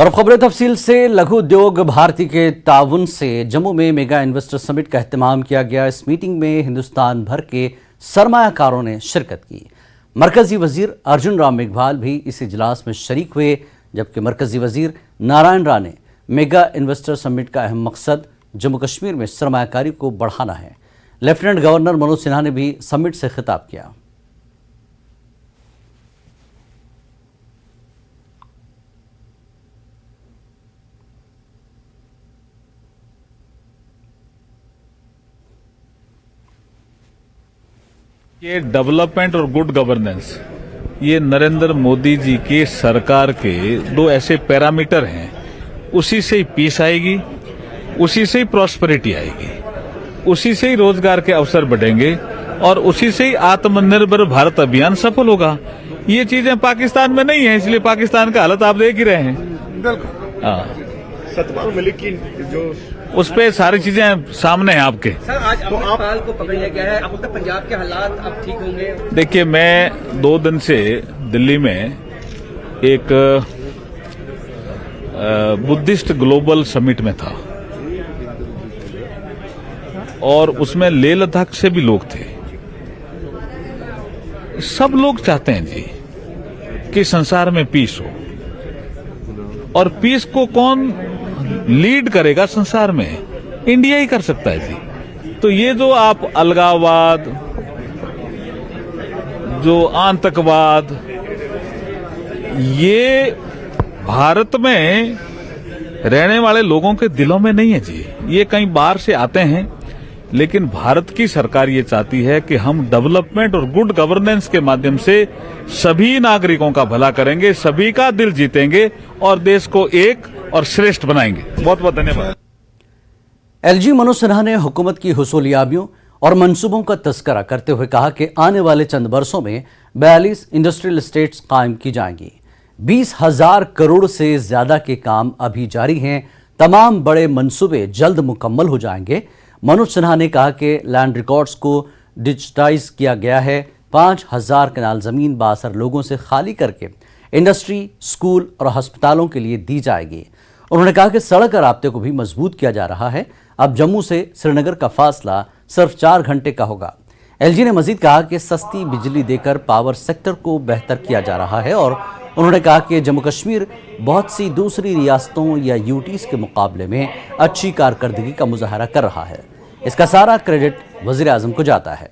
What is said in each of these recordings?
और खबरें तफसील से। लघु उद्योग भारती के ताउन से जम्मू में मेगा इन्वेस्टर समिट का एहतमाम किया गया। इस मीटिंग में हिंदुस्तान भर के सरमायाकारों ने शिरकत की। मरकजी वजीर अर्जुन राम मेघवाल भी इस इजलास में शरीक हुए, जबकि मरकजी वजीर नारायण राणे ने मेगा इन्वेस्टर समिट का अहम मकसद जम्मू कश्मीर में सरमायाकारी को बढ़ाना है। लेफ्टिनेंट गवर्नर मनोज सिन्हा ने भी समिट से खिताब किया। ये डेवलपमेंट और गुड गवर्नेंस, ये नरेंद्र मोदी जी की सरकार के दो ऐसे पैरामीटर हैं। उसी से ही पीस आएगी, उसी से ही प्रॉस्पेरिटी आएगी, उसी से ही रोजगार के अवसर बढ़ेंगे और उसी से ही आत्मनिर्भर भारत अभियान सफल होगा। ये चीजें पाकिस्तान में नहीं है, इसलिए पाकिस्तान का हालत आप देख ही रहे हैं। हाँ, सतपाल मलिक की जो उस पे सारी चीजें सामने हैं आपके। सर, आज अमृतपाल को पकड़ लिया गया है। अब तक पंजाब के हालात अब ठीक होंगे? देखिए, मैं 2 दिन से दिल्ली में एक बुद्धिस्ट ग्लोबल समिट में था और उसमें लेह लद्दाख से भी लोग थे। सब लोग चाहते हैं जी कि संसार में पीस हो, और पीस को कौन लीड करेगा संसार में? इंडिया ही कर सकता है जी। तो ये जो आप अलगाववाद, जो आतंकवाद, ये भारत में रहने वाले लोगों के दिलों में नहीं है जी। ये कहीं बाहर से आते हैं, लेकिन भारत की सरकार ये चाहती है कि हम डेवलपमेंट और गुड गवर्नेंस के माध्यम से सभी नागरिकों का भला करेंगे, सभी का दिल जीतेंगे और देश को एक और श्रेष्ठ बनाएंगे। बहुत बहुत धन्यवाद। एलजी मनोज सिन्हा ने हुकूमत की हुसूलियाबियों और मंसूबों का तस्करा करते हुए कहा कि आने वाले चंद वर्षों में 42 इंडस्ट्रियल एस्टेट्स कायम की जाएंगी। 20,000 करोड़ से ज्यादा के काम अभी जारी हैं। तमाम बड़े मंसूबे जल्द मुकम्मल हो जाएंगे। मनोज सिन्हा ने कहा कि लैंड रिकॉर्ड्स को डिजिटाइज किया गया है। 5,000 कनाल जमीन बासर लोगों से खाली करके इंडस्ट्री, स्कूल और अस्पतालों के लिए दी जाएगी। उन्होंने कहा कि सड़क राब्ते को भी मजबूत किया जा रहा है। अब जम्मू से श्रीनगर का फासला सिर्फ 4 घंटे का होगा। एलजी ने मजीद कहा कि सस्ती बिजली देकर पावर सेक्टर को बेहतर किया जा रहा है और उन्होंने कहा कि जम्मू कश्मीर बहुत सी दूसरी रियासतों या यूटीज के मुकाबले में अच्छी कारकर्दगी का मुजाहरा कर रहा है। इसका सारा क्रेडिट वजीर आजम को जाता है।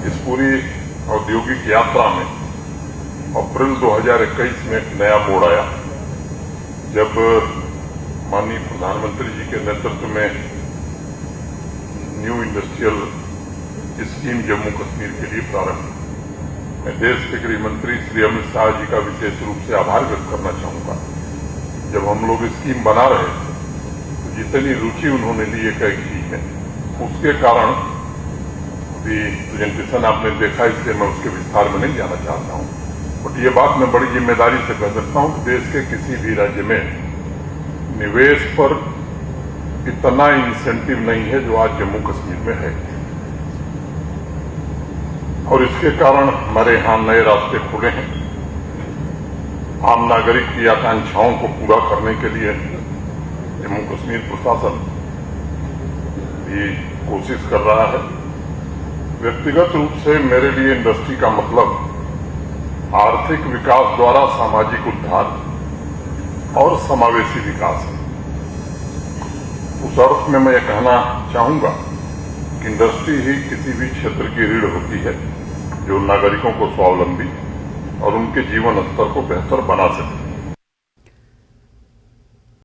इस पूरी औद्योगिक यात्रा में अप्रैल 2021 में एक नया मोड़ आया, जब माननीय प्रधानमंत्री जी के नेतृत्व में new industrial scheme Jammu Kashmir के लिए प्रारंभ। मैं देश के गृह मंत्री श्री अमित शाह जी का विशेष रूप से आभार व्यक्त करना चाहूंगा। जब हम लोग स्कीम बना रहे थे तो जितनी रुचि उन्होंने ली एक चीज में, उसके कारण भी प्रेजेंटेशन आपने देखा, इसलिए मैं उसके विस्तार में नहीं जाना चाहता हूं। बट ये बात मैं बड़ी जिम्मेदारी से कह सकता हूं कि देश के किसी भी राज्य में निवेश पर इतना इंसेंटिव नहीं है जो आज जम्मू कश्मीर में है, और इसके कारण हमारे यहां नए रास्ते खुले हैं। आम नागरिक की आकांक्षाओं को पूरा करने के लिए जम्मू कश्मीर प्रशासन भी कोशिश कर रहा है। व्यक्तिगत रूप से मेरे लिए इंडस्ट्री का मतलब आर्थिक विकास द्वारा सामाजिक उद्धार और समावेशी विकास है। उस अर्थ में मैं ये कहना चाहूंगा कि इंडस्ट्री ही किसी भी क्षेत्र की रीढ़ होती है जो नागरिकों को स्वावलंबी और उनके जीवन स्तर को बेहतर बना सके।